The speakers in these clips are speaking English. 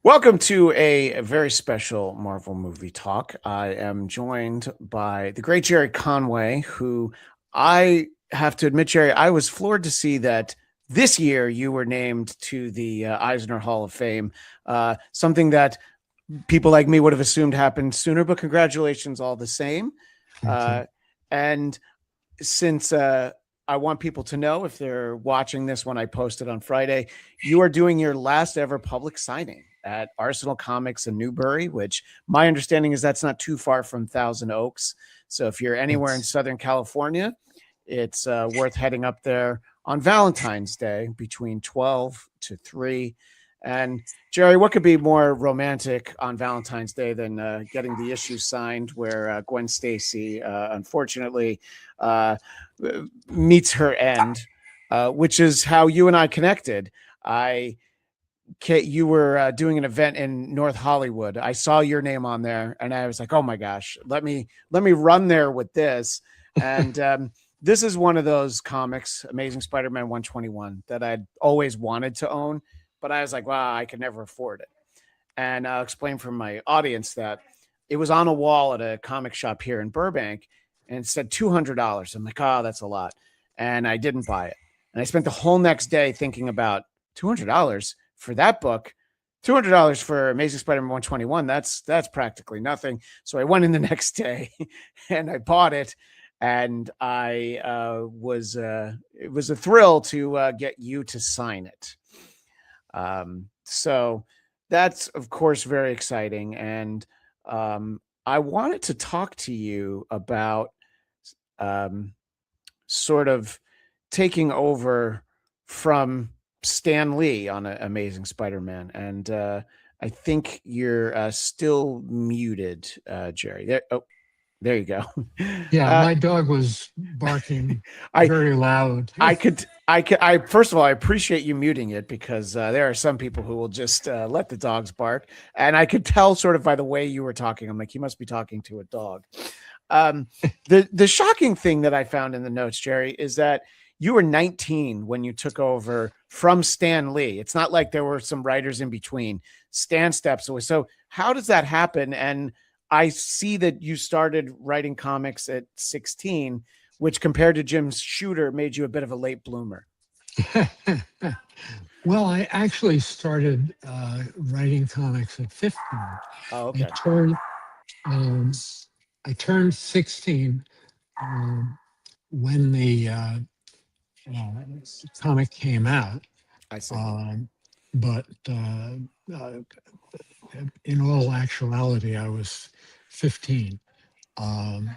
Welcome to a very special Marvel movie talk. I am joined by the great Gerry Conway, who I have to admit, Gerry, I was floored to see that this year you were named to the Eisner Hall of Fame, something that people like me would have assumed happened sooner, but congratulations all the same. Thank you. And since I want people to know if they're watching this when I post it on Friday, you are doing your last ever public signing at Arsenal Comics in Newbury, which my understanding is that's not too far from Thousand Oaks. So if you're anywhere in It's Southern California, it's worth heading up there on Valentine's Day between 12 to 3. And Gerry, what could be more romantic on Valentine's Day than getting the issue signed where Gwen Stacy, unfortunately, uh, meets her end, which is how you and I connected. I You were doing an event in North Hollywood. I saw your name on there, and I was like, "Oh my gosh, let me run there with this." And this is one of those comics, Amazing Spider-Man 121, that I'd always wanted to own, but I was like, "Wow, I could never afford it." And I'll explain for my audience that it was on a wall at a comic shop here in Burbank, and it said $200. I'm like, "Oh, that's a lot," and I didn't buy it. And I spent the whole next day thinking about $200 for that book. $200 for Amazing Spider-Man 121. That's practically nothing. So I went in the next day and I bought it, and I was it was a thrill to get you to sign it. So that's of course very exciting, and I wanted to talk to you about um, sort of taking over from Stan Lee on Amazing Spider-Man, and I think you're still muted, Gerry. There you go. yeah, Uh, my dog was barking I very loud. I first of all, I appreciate you muting it because there are some people who will just let the dogs bark, and I could tell sort of by the way you were talking. I'm like, you must be talking to a dog. Um, the shocking thing that I found in the notes, Gerry, is that you were 19 when you took over from Stan Lee. It's not like there were some writers in between. Stan steps away. So how does that happen? And I see that you started writing comics at 16, which compared to Jim Shooter made you a bit of a late bloomer. Well, I actually started writing comics at 15. Oh, I okay. turned um, I turned 16 um, when the uh, comic came out. I see. Um, but uh, in all actuality, I was 15. Um,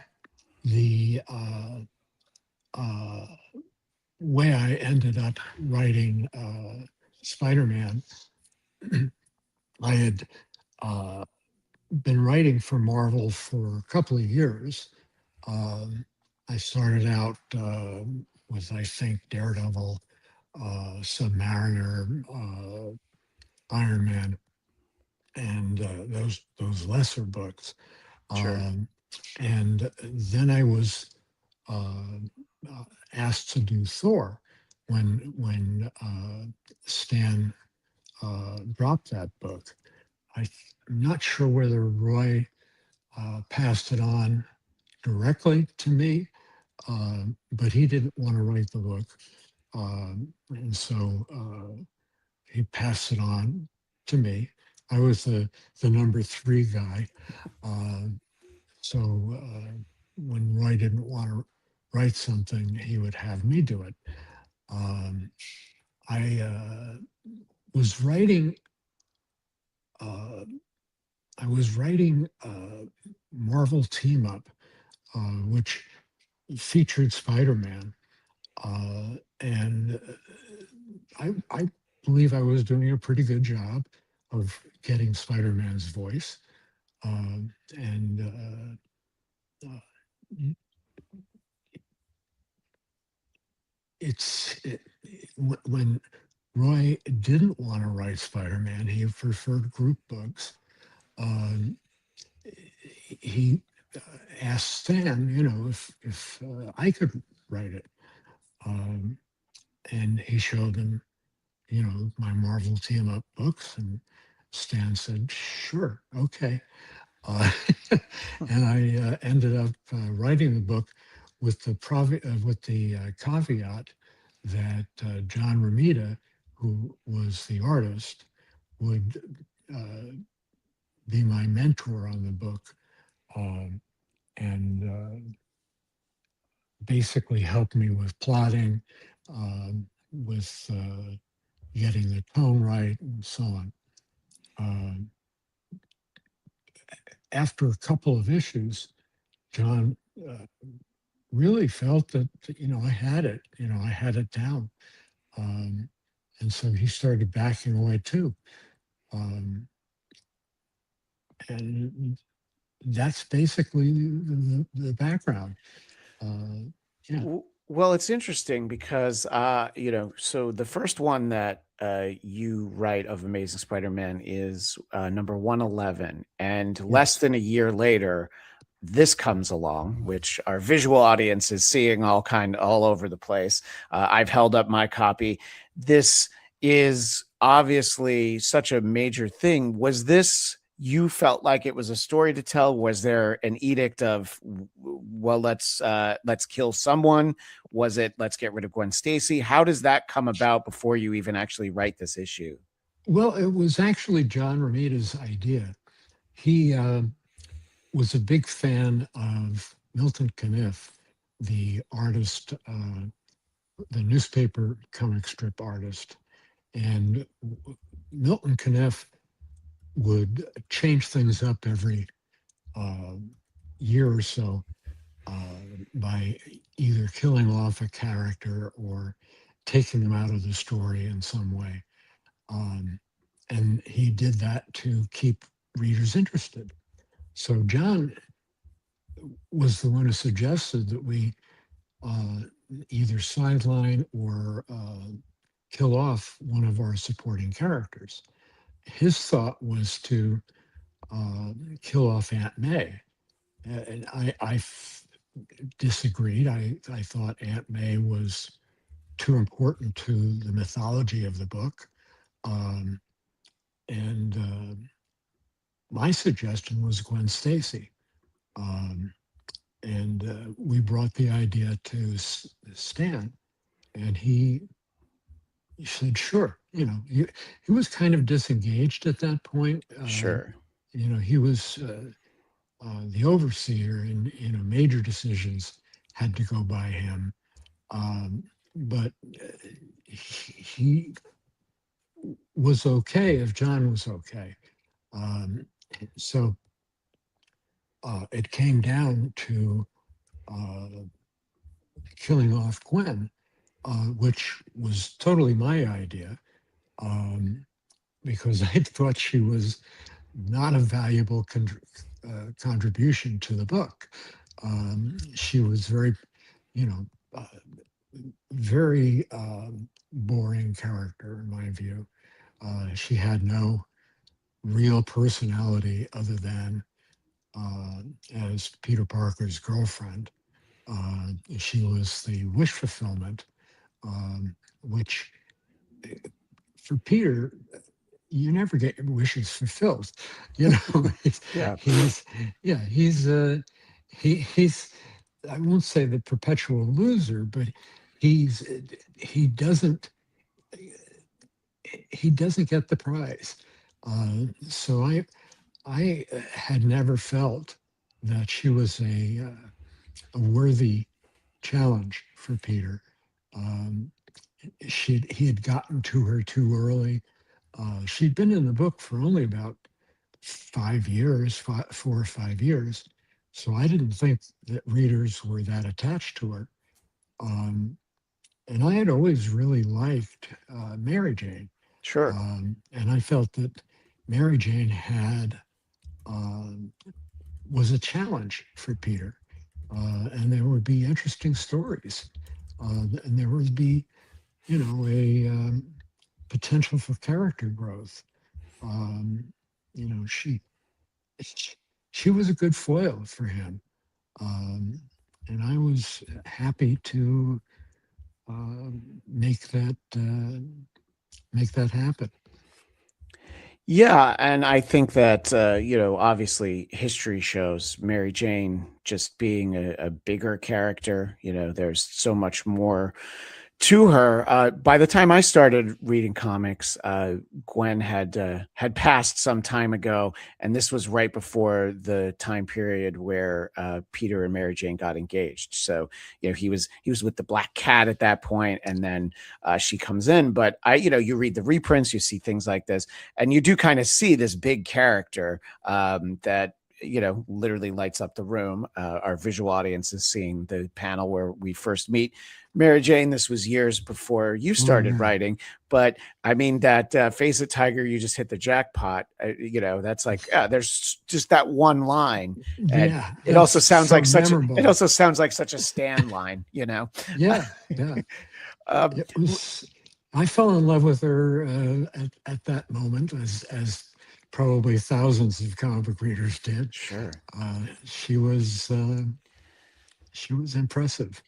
the uh, way I ended up writing Spider-Man, I had uh, been writing for Marvel for a couple of years. Um, I started out with, I think, Daredevil, Submariner, Iron Man, and those lesser books. Sure. Um, and then I was uh, asked to do Thor when Stan dropped that book. I'm not sure whether Roy passed it on directly to me, but he didn't want to write the book, and so he passed it on to me. I was the number three guy, uh, so when Roy didn't want to write something, he would have me do it. Um, I was writing. Uh, I was writing Marvel Team Up, which featured Spider-Man, and I believe I was doing a pretty good job of getting Spider-Man's voice, and when Roy didn't want to write Spider-Man, he preferred group books. Um, he asked Stan, if I could write it, um, and he showed him, my Marvel team up books, and Stan said, "Sure, okay." Uh, and I ended up writing the book with the caveat that John Romita, who was the artist, would uh, be my mentor on the book, um, and basically help me with plotting, with getting the tone right, and so on. Um, After a couple of issues, John really felt that I had it. I had it down, um, and so he started backing away too. Um, and that's basically the background. Uh, yeah. Well, it's interesting because, so the first one that you write of Amazing Spider-Man is number 111. And less Yes. than a year later, this comes along, which our visual audience is seeing all over the place. I've held up my copy. This is obviously such a major thing. Was this, you felt like it was a story to tell? Was there an edict of, well, let's kill someone? Was it let's get rid of Gwen Stacy? How does that come about before you even actually write this issue? Well, it was actually John Romita's idea. He was a big fan of Milton Caniff, the artist, the newspaper comic strip artist. And Milton Caniff would change things up every uh, year or so uh, by either killing off a character or taking them out of the story in some way. Um, and he did that to keep readers interested. So John was the one who suggested that we uh, either sideline or kill off one of our supporting characters. His thought was to kill off Aunt May. And disagreed. I thought Aunt May was too important to the mythology of the book. Um, and my suggestion was Gwen Stacy. Um, and we brought the idea to Stan, and he said, sure. He was kind of disengaged at that point. Sure. He was the overseer, and major decisions had to go by him. But he was okay if John was okay. Um, so it came down to uh, killing off Gwen, which was totally my idea, um, because I thought she was not a valuable contribution to the book. She was very, you know, uh, very boring character in my view. She had no real personality other than uh, as Peter Parker's girlfriend. She was the wish fulfillment, which for Peter, you never get your wishes fulfilled. You know, Yeah. he's yeah, he's I won't say the perpetual loser, but he's he doesn't he doesn't get the prize. So I had never felt that she was a worthy challenge for Peter. Um, he had gotten to her too early. She'd been in the book for only about 5 years, 4 or 5 years. So I didn't think that readers were that attached to her. Um, and I had always really liked Mary Jane. Sure. And I felt that Mary Jane um, was a challenge for Peter. And there would be interesting stories. And there would be, a potential for character growth. Um, you know, she she was a good foil for him, um, and I was happy to uh, make that happen. Yeah, and I think that obviously history shows Mary Jane just being a bigger character. There's so much more to her. By the time I started reading comics, Gwen had passed some time ago, and this was right before the time period where Peter and Mary Jane got engaged. So he was with the Black Cat at that point, and then she comes in. But you read the reprints, you see things like this, and you do kind of see this big character that literally lights up the room. Our visual audience is seeing the panel where we first meet Mary Jane. This was years before you Oh started yeah, writing, but I mean that Face It Tiger, you just hit the jackpot. That's like there's just that one line, and yeah. it also That's sounds so like such a. It memorable. also sounds like such a Stan line. Yeah, yeah. um, It was. I fell in love with her at that moment, as probably thousands of comic book readers did. sure. Uh, she was she was impressive.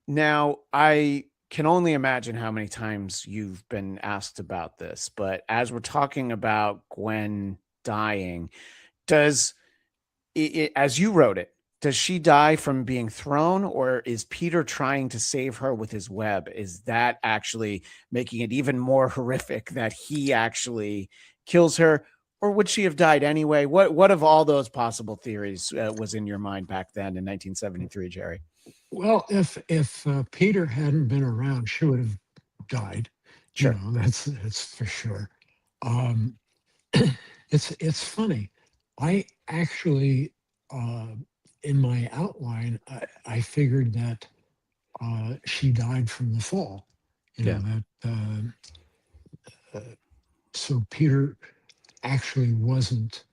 Now, I can only imagine how many times you've been asked about this, but as we're talking about Gwen dying, does as you wrote it, does she die from being thrown, or is Peter trying to save her with his web? Is that actually making it even more horrific that he actually kills her? Or would she have died anyway? What of all those possible theories was in your mind back then in 1973, Jerry? Well, if Peter hadn't been around, she would have died. You Sure. know, that's for sure. Um, it's funny. I actually, uh, in my outline, I figured that she died from the fall. You Yeah. know that. So Peter actually wasn't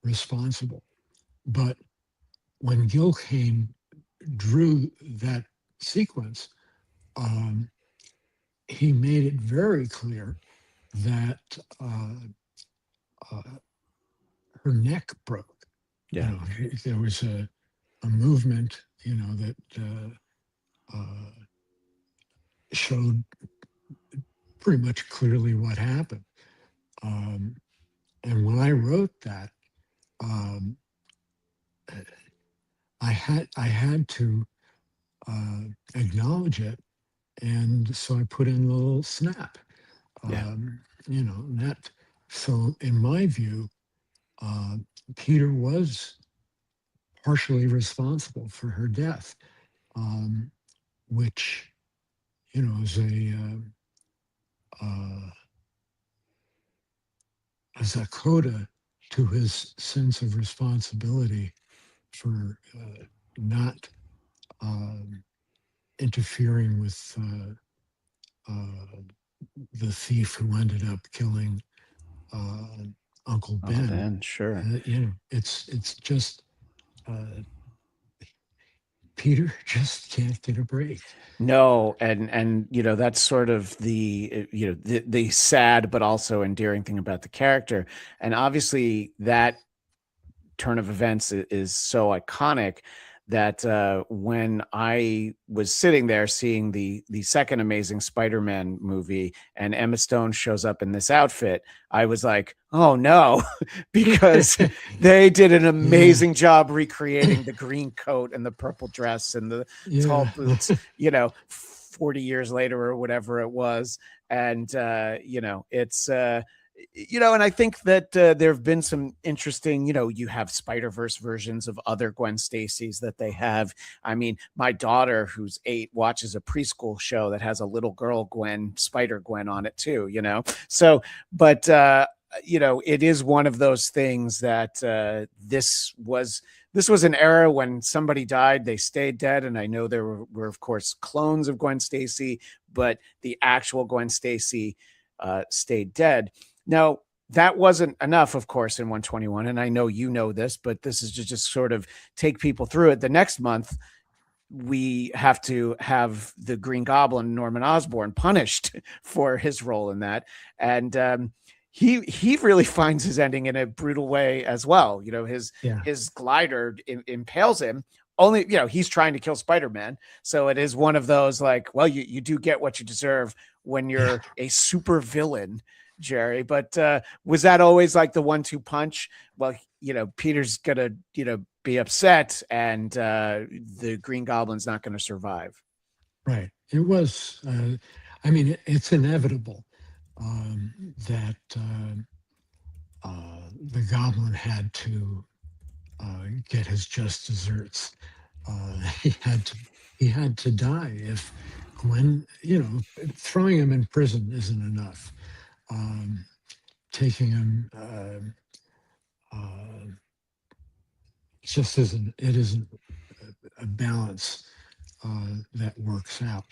responsible. But when Gil Kane drew that sequence, um, he made it very clear that uh, her neck broke. You Yeah. know, there was a movement, you know, that showed pretty much clearly what happened. Um, and when I wrote that, um, I had to uh, acknowledge it, and so I put in the little snap. Yeah. You know that. So in my view, uh, Peter was partially responsible for her death, um, which uh, is a coda to his sense of responsibility for not um, interfering with the thief who ended up killing uh, Uncle Uncle Ben. Ben, sure. It's just uh, Peter just can't get a break. No, and that's sort of the the sad but also endearing thing about the character, and obviously that turn of events is so iconic that when I was sitting there seeing the second Amazing Spider-Man movie and Emma Stone shows up in this outfit, I was like, oh no, because they did an Yeah, amazing job recreating the green coat and the purple dress and the tall yeah, boots, 40 years later or whatever it was. And it's and I think that there have been some interesting, you have Spider Verse versions of other Gwen Stacy's that they have. I mean, my daughter, who's 8, watches a preschool show that has a little girl Gwen, Spider Gwen on it too. So, but it is one of those things that this was an era when somebody died, they stayed dead, and I know there were of course clones of Gwen Stacy, but the actual Gwen Stacy stayed dead. Now, that wasn't enough, of course, in 121. And I know you know this, but this is to just sort of take people through it. The next month, we have to have the Green Goblin, Norman Osborn, punished for his role in that. And he really finds his ending in a brutal way as well. yeah, His glider impales him. Only, he's trying to kill Spider-Man. So it is one of those like, well, you do get what you deserve when yeah. you're a super villain Jerry. But was that always like the 1-2 punch? Well, Peter's gonna, be upset, and the Green Goblin's not going to survive. Right. It was. I mean, it's inevitable that the goblin had to get his just desserts. He had to. He had to die if Gwen. Throwing him in prison isn't enough. Um, Taking him uh, just isn't. It isn't a balance that works out.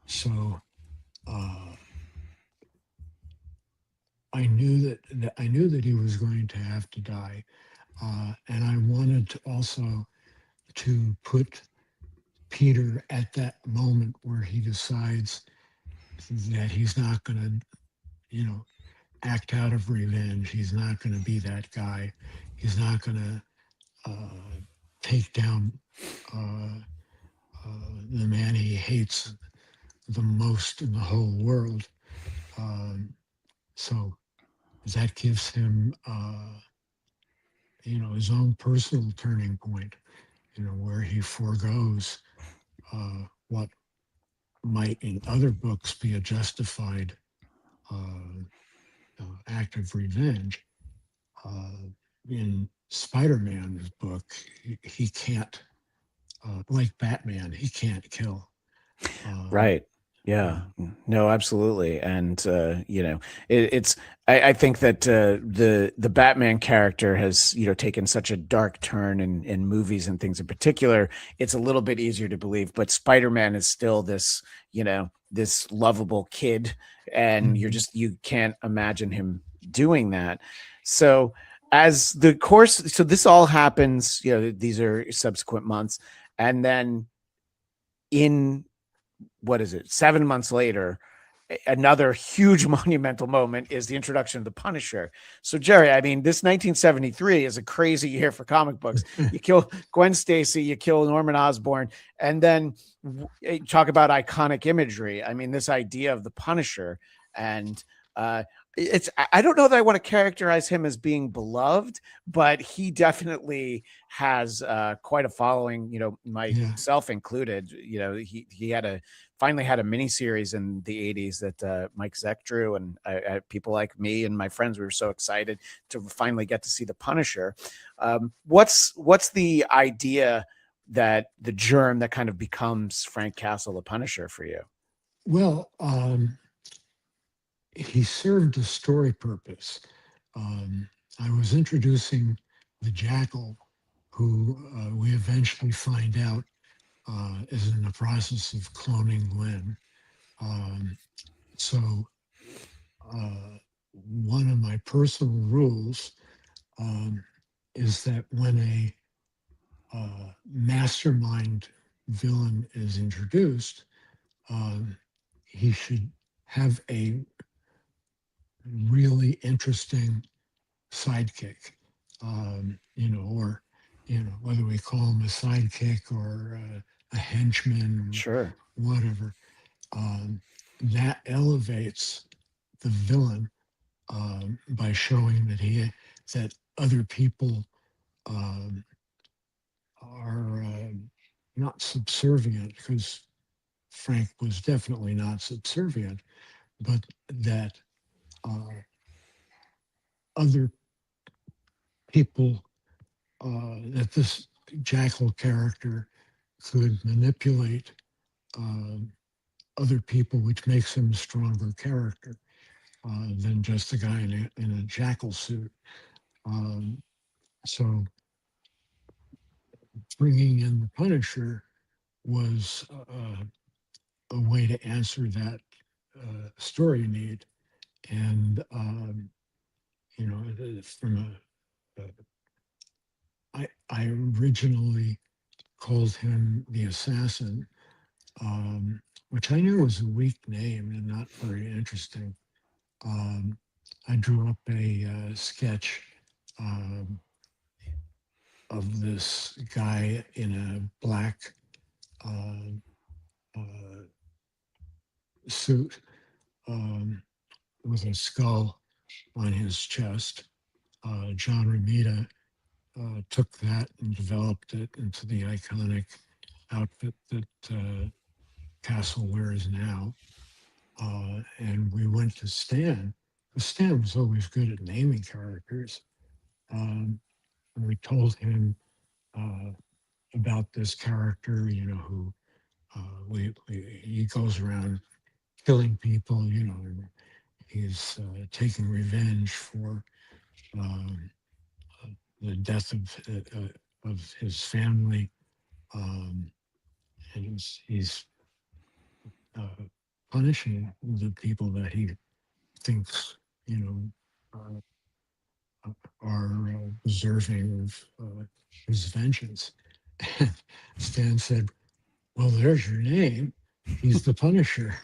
So. Uh, I knew that he was going to have to die, and I wanted to also to put Peter at that moment where he decides that he's not going to, act out of revenge. He's not going to be that guy. He's not going to take down uh, the man he hates the most in the whole world. Um, so that gives him. His own personal turning point, where he foregoes what might in other books be a justified uh, act of revenge. Uh, in Spider-Man's book, he can't, like Batman, he can't kill. Um, Right. Yeah. yeah, No, absolutely. And it's I think that the Batman character has, taken such a dark turn in movies and things in particular. It's a little bit easier to believe, but Spider-Man is still this, this lovable kid, and mhm, you can't imagine him doing that. So as the course, so this all happens, these are subsequent months, and then in what is it, 7 months later, another huge monumental moment is the introduction of the Punisher. So, Jerry, I mean, this 1973 is a crazy year for comic books. You kill Gwen Stacy, you kill Norman Osborn, and then talk about iconic imagery. I mean, this idea of the Punisher, and it's I don't know that I want to characterize him as being beloved, but he definitely has quite a following. yeah, Myself included. He had a finally had a mini series in the 80s that Mike Zeck drew, and people like me and my friends, we were so excited to finally get to see the Punisher. What's the idea, that the germ that kind of becomes Frank Castle the Punisher for you? well, he served a story purpose. I was introducing the Jackal, who we eventually find out is in the process of cloning Gwen. Um, so, uh, one of my personal rules um, is that when a mastermind villain is introduced, um, he should have a really interesting sidekick, or whether we call him a sidekick or a henchman, Sure. whatever. Um, that elevates the villain by showing that other people um, are not subservient, because Frank was definitely not subservient, but that uh, other people, that this Jackal character could manipulate um, other people, which makes him a stronger character than just a guy in a Jackal suit. Um, so bringing in the Punisher was a way to answer that story need. And, from I originally called him the assassin, which I knew was a weak name and not very interesting. Um, I drew up a sketch um, of this guy in a black uh, uh, suit, um, with a skull, on his chest. John Romita took that and developed it into the iconic outfit that Castle wears now. And we went to Stan. Stan was always good at naming characters. And we told him uh, about this character, who he goes around killing people, and he's taking revenge for um, the death of his family, um, and he's uh, punishing the people that he thinks, are deserving of his vengeance. And Stan said, "Well, there's your name. He's the Punisher."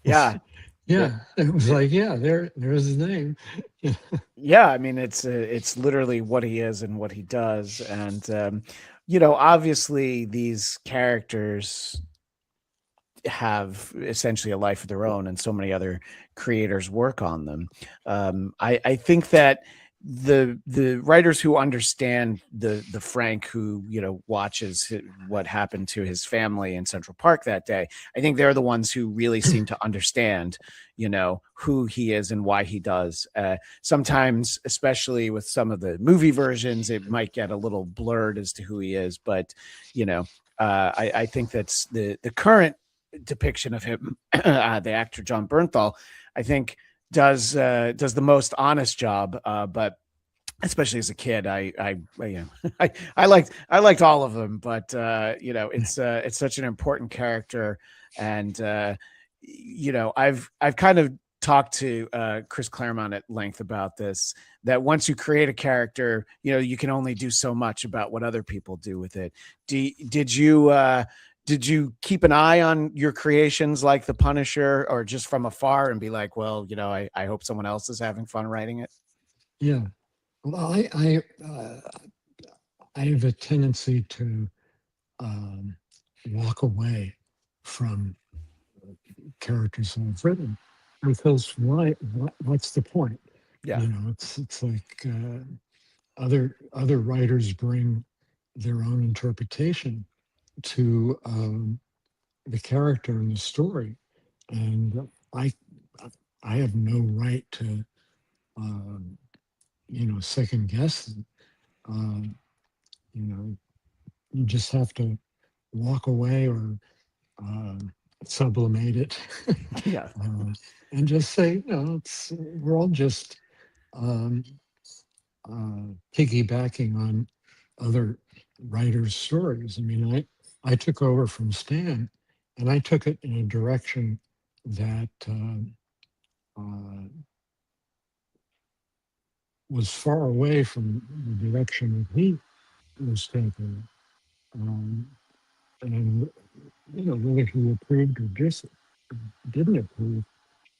Yeah. Yeah, it was like, yeah, there's his name. Yeah, I mean it's literally what he is and what he does, and obviously these characters have essentially a life of their own, and so many other creators work on them. I think that the writers who understand the Frank who watches what happened to his family in Central Park that day, I think they're the ones who really seem to understand who he is and why he does. Sometimes, especially with some of the movie versions, it might get a little blurred as to who he is, but I think that's the current depiction of him, the actor John Bernthal, I think does the most honest job. But especially as a kid, I liked all of them. But it's such an important character, and I've kind of talked to Chris Claremont at length about this. That once you create a character, you can only do so much about what other people do with it. Did you keep an eye on your creations like the Punisher, or just from afar and be like, well, I hope someone else is having fun writing it? Yeah. Well, I have a tendency to um, walk away from characters I've written because what's the point? Yeah, It's like other writers bring their own interpretation to the character and the story, and I have no right to um, second guess them. Um, you know, you just have to walk away or sublimate it, yeah, and just say, we're all just um, piggybacking on other writers' stories. I mean, I took over from Stan, and I took it in a direction that uh, was far away from the direction that he was taking. Um, and whether he approved or didn't approve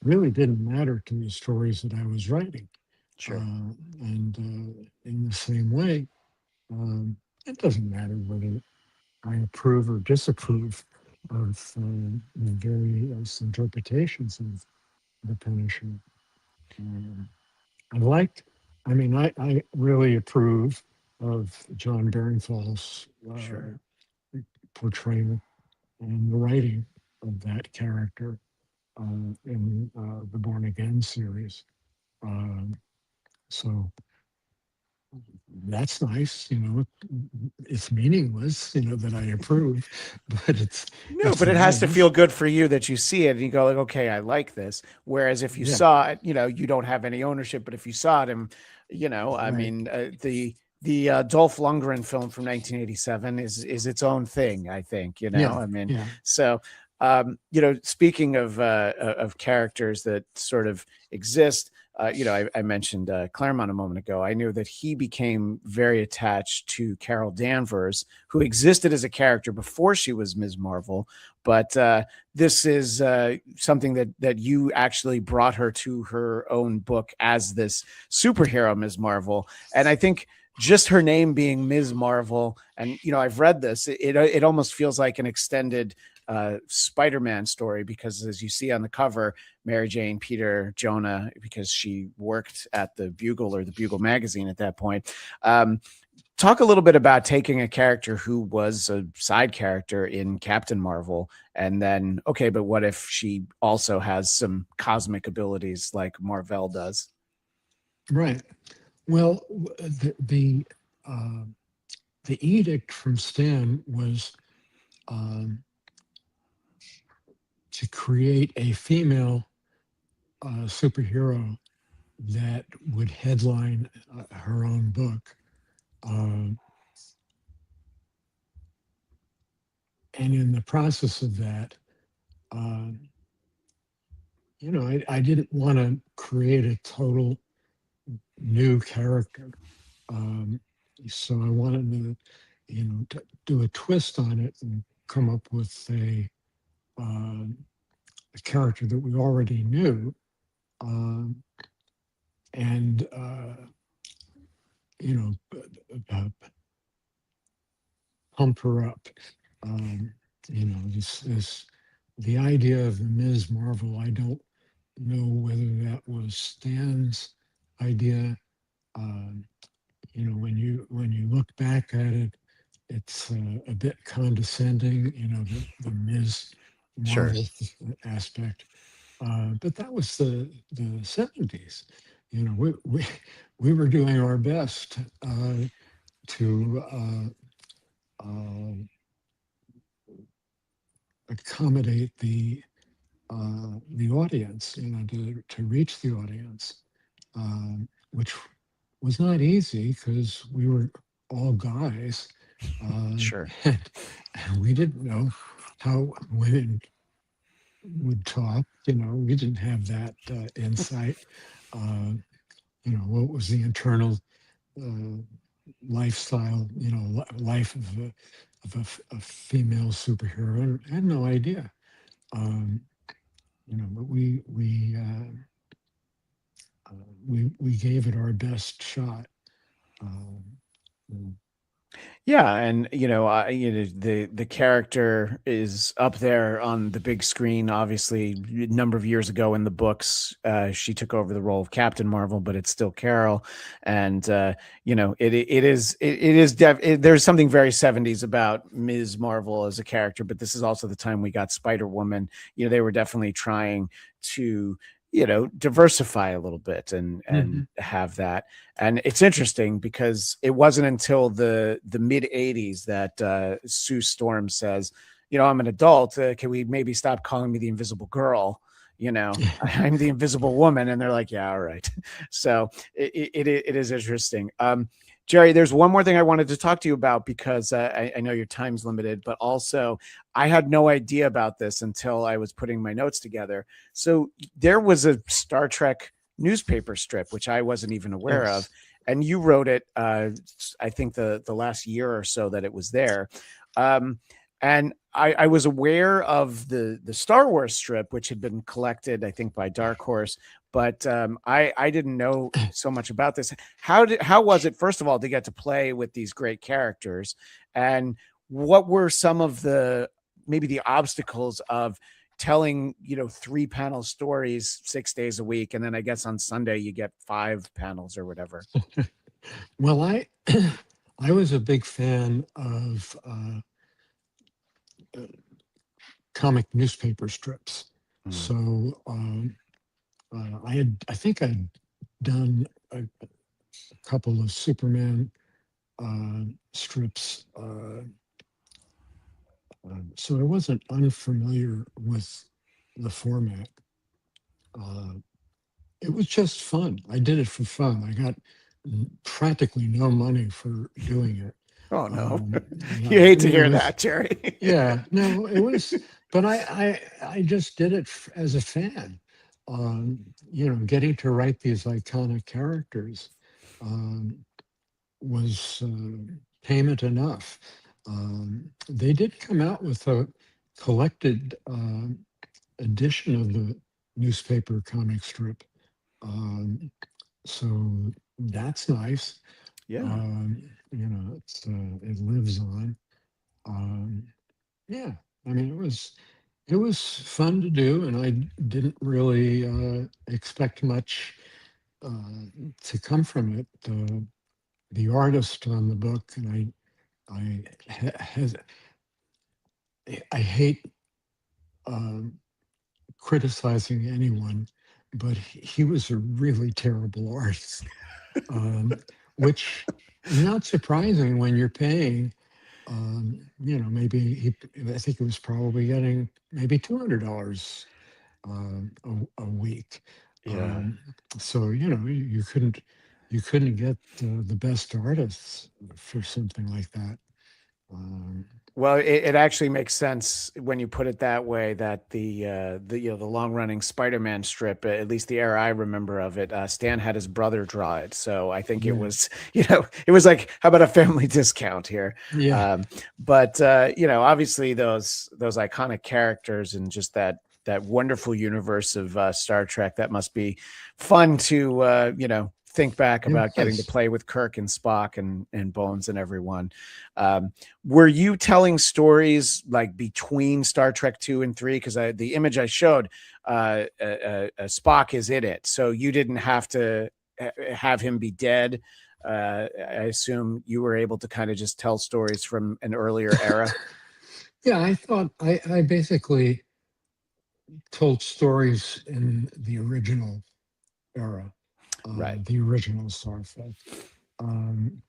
really didn't matter to the stories that I was writing. sure, And in the same way, it doesn't matter whether I approve or disapprove of the various interpretations of the Punisher. Um, I liked, I really approve of John Bernthal's sure. portrayal and the writing of that character in the Born Again series. Um, so that's nice, it's meaningless, that I approve, but No, it's but it has to nice. feel good for you that you see it and you go like, okay, I like this. Whereas if you Yeah, saw it, you don't have any ownership. But if you saw it, and I right. mean, the Dolph Lundgren film from 1987 is its own thing. I think, Yeah, I mean, yeah, so speaking of characters that sort of exist. I mentioned Claremont a moment ago. I knew that he became very attached to Carol Danvers, who existed as a character before she was Ms. Marvel. But this is something that you actually brought her to her own book as this superhero, Ms. Marvel. And I think just her name being Ms. Marvel, and I've read this. It almost feels like an extended Spider-Man story, because as you see on the cover, Mary Jane Peter Jonah, because she worked at the Bugle or the Bugle magazine at that point. Talk a little bit about taking a character who was a side character in Captain Marvel, and then, okay, but what if she also has some cosmic abilities like Marvel does? Right. Well, uh, the edict from Stan was um, to create a female superhero that would headline her own book. Um, and in the process of that, um, I didn't want to create a total new character. Um, so I wanted to do a twist on it and come up with a character that we already knew, um, and you know, pump her up. Um, this the idea of the Ms. Marvel. I don't know whether that was Stan's idea. Um, when you look back at it, it's a bit condescending. The Ms. Sure. Marvel aspect. But that was the 70s. We were doing our best to uh, accommodate the audience, to reach the audience, which was not easy because we were all guys, Sure. and we didn't know how women would talk. We didn't have that insight. Uh, what was the internal uh, lifestyle, life of a female superhero. I had no idea. Um, but we gave it our best shot. Um, mm, Yeah, and the character is up there on the big screen. Obviously, a number of years ago in the books, she took over the role of Captain Marvel, but it's still Carol. And there's something very 70s about Ms. Marvel as a character, but this is also the time we got Spider Woman. They were definitely trying to diversify a little bit and mhm. have that. And it's interesting because it wasn't until the mid 80s that Sue Storm says, I'm an adult, can we maybe stop calling me the Invisible Girl? I'm the Invisible Woman. And they're like, yeah, all right. So it is interesting. Gerry, there's one more thing I wanted to talk to you about, because I know your time's limited, but also I had no idea about this until I was putting my notes together. So there was a Star Trek newspaper strip, which I wasn't even aware of. Yes. And you wrote it, I think the last year or so that it was there. Um, and I was aware of the Star Wars strip, which had been collected, I think, by Dark Horse, but I didn't know so much about this. How was it, first of all, to get to play with these great characters, and what were some of the maybe the obstacles of telling 3 panel stories 6 days a week, and then I guess on Sunday you get 5 panels or whatever? Well, I was a big fan of uh, comic newspaper strips. Mm. So I think I'd done a couple of Superman strips, so I wasn't unfamiliar with the format. Uh, it was just fun. I did it for fun. I got practically no money for doing it. Oh no. You Yeah, hate to it hear was. that, Gerry. Yeah, no, it was. But I just did it as a fan. Getting to write these iconic characters um, was payment enough. They did come out with a collected edition of the newspaper comic strip. Um, so that's nice. Yeah. It lives on. Um, yeah. I mean, it was fun to do, and I didn't really expect much to come from it. The artist on the book, and has I hate um, criticizing anyone, but he was a really terrible artist, um, which is not surprising when you're paying. Maybe I think it was probably getting maybe $200 a week. Yeah. Um, so you couldn't get the best artists for something like that. Um, Well, it actually makes sense when you put it that way. That the long running Spider-Man strip, at least the era I remember of it, Stan had his brother draw it, so I think it yeah, was it was like, how about a family discount here? yeah, But obviously those iconic characters and just that wonderful universe of Star Trek, that must be fun to think back it about getting to was. play with Kirk and Spock and Bones and everyone. Um, were you telling stories like between Star Trek 2 and 3? Because the image I showed, Spock is in it, so you didn't have to have him be dead. I assume you were able to kind of just tell stories from an earlier era. Yeah, I thought I basically told stories in the original era, Right. the original Starfleet, um,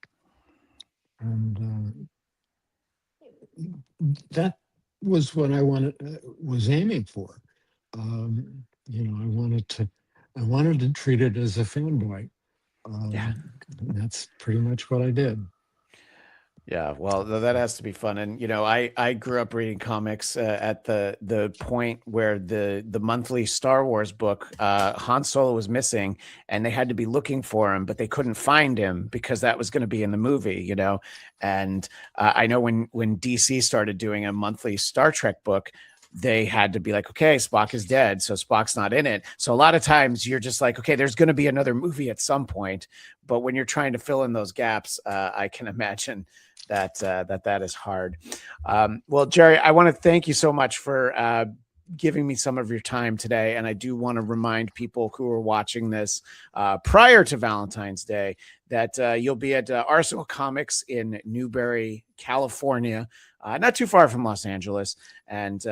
and that was what I was aiming for. I wanted to treat it as a fanboy. Yeah. And that's pretty much what I did. Yeah, well, that has to be fun, and I grew up reading comics at the point where the monthly Star Wars book, Han Solo was missing, and they had to be looking for him, but they couldn't find him because that was going to be in the movie, And I know when DC started doing a monthly Star Trek book, they had to be like, okay, Spock is dead, so Spock's not in it. So a lot of times you're just like, okay, there's going to be another movie at some point, but when you're trying to fill in those gaps, I can imagine that is hard. Well, Gerry, I want to thank you so much for giving me some of your time today, and I do want to remind people who are watching this prior to Valentine's Day that you'll be at Arsenal Comics in Newberry, California, not too far from Los Angeles, and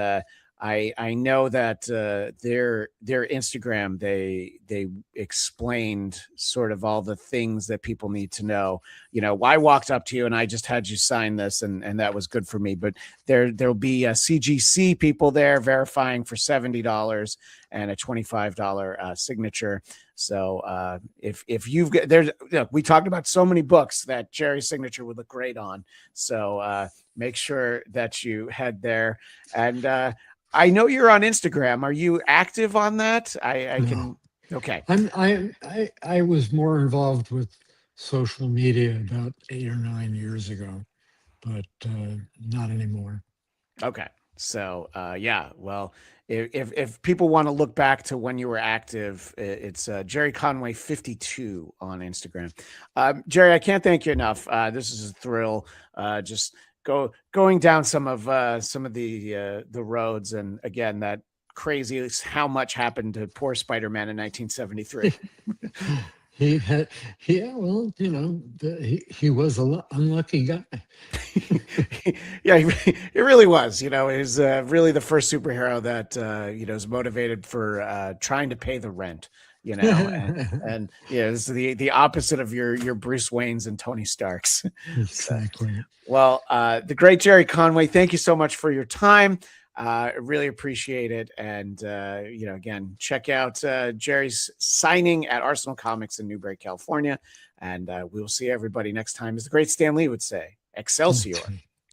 I know that their Instagram, they explained sort of all the things that people need to know. I walked up to you and I just had you sign this, and that was good for me. But there'll be a CGC people there verifying for $70 and a $25 signature. So if you've got we talked about so many books that Gerry's signature would look great on. So make sure that you head there. And I know you're on Instagram. Are you active on that? I No, can. Okay. I was more involved with social media about 8 or 9 years ago, but not anymore. Okay. So yeah. Well, if people want to look back to when you were active, it's Gerry Conway 52 on Instagram. Gerry, I can't thank you enough. This is a thrill. Just going down some of the roads, and again, that crazy is how much happened to poor Spider-Man in 1973. He had, yeah, well, he was a unlucky guy. Yeah, he really was. He's really the first superhero that is motivated for trying to pay the rent. And yeah, it's the opposite of your Bruce Waynes and Tony Starks. So, Exactly. well, the great Gerry Conway, thank you so much for your time. I really appreciate it. And, again, check out Gerry's signing at Arsenal Comics in Newberry, California. And we will see everybody next time. As the great Stan Lee would say, Excelsior. Okay.